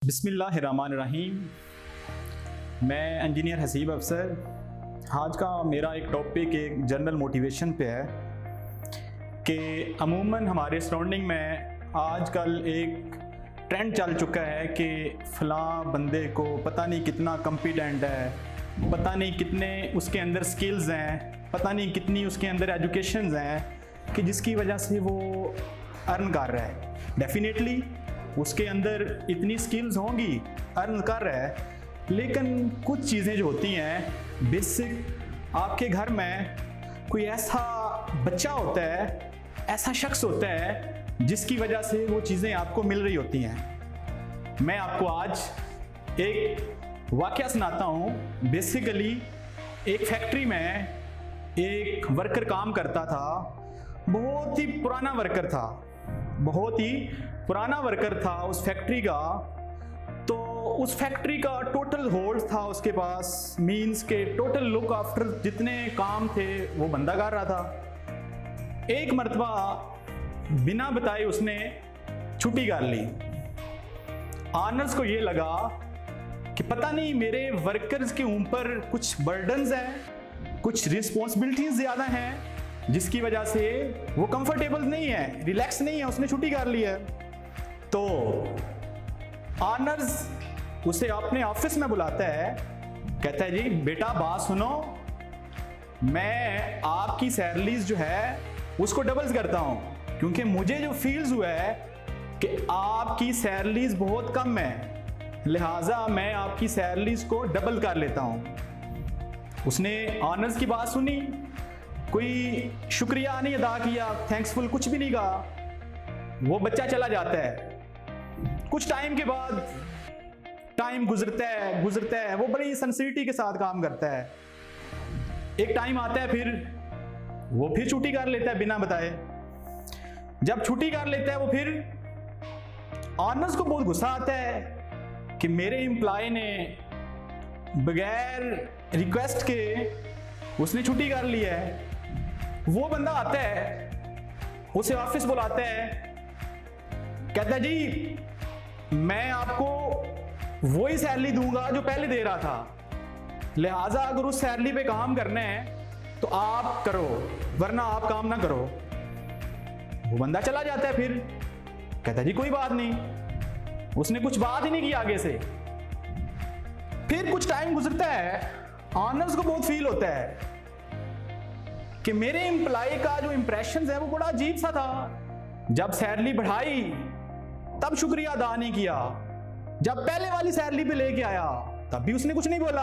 बिस्मिल्लाहिर्रहमानिर्रहीम। मैं इंजीनियर हसीब अफसर। आज का मेरा एक टॉपिक एक जनरल मोटिवेशन पे है कि अमूमन हमारे सराउंडिंग में आजकल एक ट्रेंड चल चुका है कि फ़लाँ बंदे को पता नहीं कितना कॉम्पिटेंट है, पता नहीं कितने उसके अंदर स्किल्स हैं, पता नहीं कितनी उसके अंदर एजुकेशंस हैं कि जिसकी वजह से वो अर्न कर रहा है। डेफिनेटली उसके अंदर इतनी स्किल्स होंगी, अर्न कर रहा है, लेकिन कुछ चीज़ें जो होती हैं बेसिक, आपके घर में कोई ऐसा बच्चा होता है, ऐसा शख्स होता है जिसकी वजह से वो चीज़ें आपको मिल रही होती हैं। मैं आपको आज एक वाक़या सुनाता हूँ। बेसिकली एक फैक्ट्री में एक वर्कर काम करता था, बहुत ही पुराना वर्कर था, बहुत ही पुराना वर्कर था उस फैक्ट्री का। तो उस फैक्ट्री का टोटल होल्ड था उसके पास, मींस के टोटल लुक आफ्टर जितने काम थे वो बंदा कर रहा था। एक मर्तबा बिना बताए उसने छुट्टी कर ली। ऑनर्स को ये लगा कि पता नहीं मेरे वर्कर्स के ऊपर कुछ बर्डन्स हैं, कुछ रिस्पॉन्सिबिलिटीज ज़्यादा हैं, जिसकी वजह से वो कंफर्टेबल नहीं है, रिलैक्स नहीं है, उसने छुट्टी कर ली है। तो ऑनर्स उसे अपने ऑफिस में बुलाता है, कहता है जी बेटा बात सुनो, मैं आपकी सैलरीज जो है उसको डबल्स करता हूँ, क्योंकि मुझे जो फील्स हुआ है कि आपकी सैलरीज बहुत कम है, लिहाजा मैं आपकी सैलरीज को डबल कर लेता हूँ। उसने ऑनर्स की बात सुनी, कोई शुक्रिया नहीं अदा किया, थैंक्सफुल कुछ भी नहीं कहा, वो बच्चा चला जाता है। कुछ टाइम के बाद टाइम गुजरता है, वो बड़ी सिंसियरिटी के साथ काम करता है। एक टाइम आता है फिर वो फिर छुट्टी कर लेता है बिना बताए। जब छुट्टी कर लेता है वो फिर ऑनर्स को बहुत गुस्सा आता है कि मेरे एम्प्लॉय ने बगैर रिक्वेस्ट के उसने छुट्टी कर ली है। वो बंदा आता है, उसे ऑफिस बुलाता है, कहता है जी मैं आपको वही सैलरी दूंगा जो पहले दे रहा था, लिहाजा अगर उस सैलरी पे काम करना है तो आप करो, वरना आप काम ना करो। वो बंदा चला जाता है, फिर कहता है जी कोई बात नहीं, उसने कुछ बात ही नहीं की आगे से। फिर कुछ टाइम गुजरता है, ऑनर्स को बहुत फील होता है कि मेरे एम्प्लॉय का जो इंप्रेशन है वो बड़ा अजीब सा था। जब सैलरी बढ़ाई तब शुक्रिया अदा नहीं किया, जब पहले वाली सैलरी पे लेके आया तब भी उसने कुछ नहीं बोला।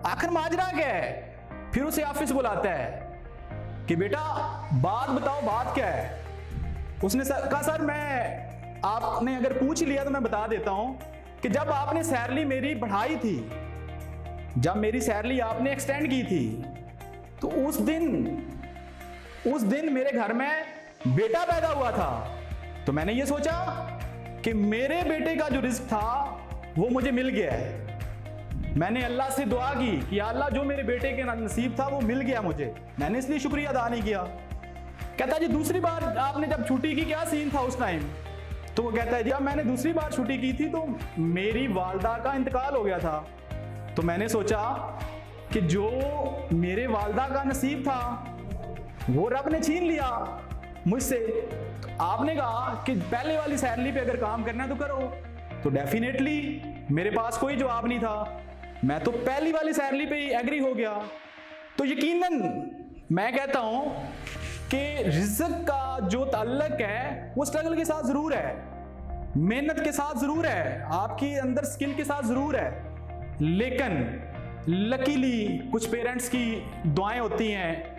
आखिर माजरा क्या है? फिर उसे ऑफिस बुलाता है कि बेटा बात बताओ, बात क्या है? उसने कहा सर मैं, आपने अगर पूछ लिया तो मैं बता देता हूं कि जब आपने सैलरी मेरी बढ़ाई थी, जब मेरी सैलरी आपने एक्सटेंड की थी, तो उस दिन मेरे घर में बेटा पैदा हुआ था। तो मैंने ये सोचा कि मेरे बेटे का जो रिस्क था वो मुझे मिल गया है। मैंने अल्लाह से दुआ की कि अल्लाह जो मेरे बेटे के नसीब था वो मिल गया मुझे, मैंने इसलिए शुक्रिया अदा नहीं किया। कहता है जी दूसरी बार आपने जब छुट्टी की क्या सीन था उस टाइम? तो वो कहता है जी अब मैंने दूसरी बार छुट्टी की थी तो मेरी वालदा का इंतकाल हो गया था, तो मैंने सोचा कि जो मेरे वालदा का नसीब था वो रब ने छीन लिया मुझसे। तो आपने कहा कि पहले वाली सैलरी पे अगर काम करना है तो करो, तो डेफिनेटली मेरे पास कोई जवाब नहीं था, मैं तो पहली वाली सैलरी पे ही एग्री हो गया। तो यकीनन मैं कहता हूं कि रिज़्क का जो ताल्लुक है वो स्ट्रगल के साथ जरूर है, मेहनत के साथ जरूर है, आपके अंदर स्किल के साथ जरूर है, लेकिन लकीली कुछ पेरेंट्स की दुआएं होती हैं,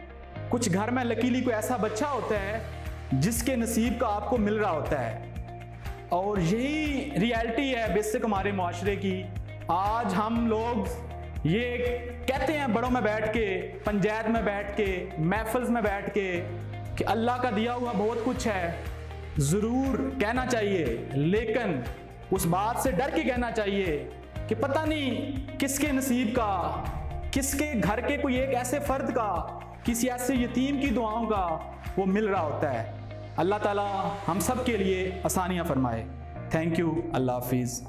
कुछ घर में लकीली कोई ऐसा बच्चा होता है जिसके नसीब का आपको मिल रहा होता है। और यही रियलिटी है बेसिक हमारे मुआशरे की। आज हम लोग ये कहते हैं बड़ों में बैठ के, पंचायत में बैठ के, महफिल्स में बैठ के कि अल्लाह का दिया हुआ बहुत कुछ है, ज़रूर कहना चाहिए, लेकिन उस बात से डर के कहना चाहिए कि पता नहीं किसके नसीब का, किसके घर के कोई एक ऐसे फर्द का, किसी ऐसे यतीम की दुआओं का वो मिल रहा होता है। अल्लाह ताला हम सब के लिए आसानियाँ फरमाए। Thank you. अल्लाह हाफिज़।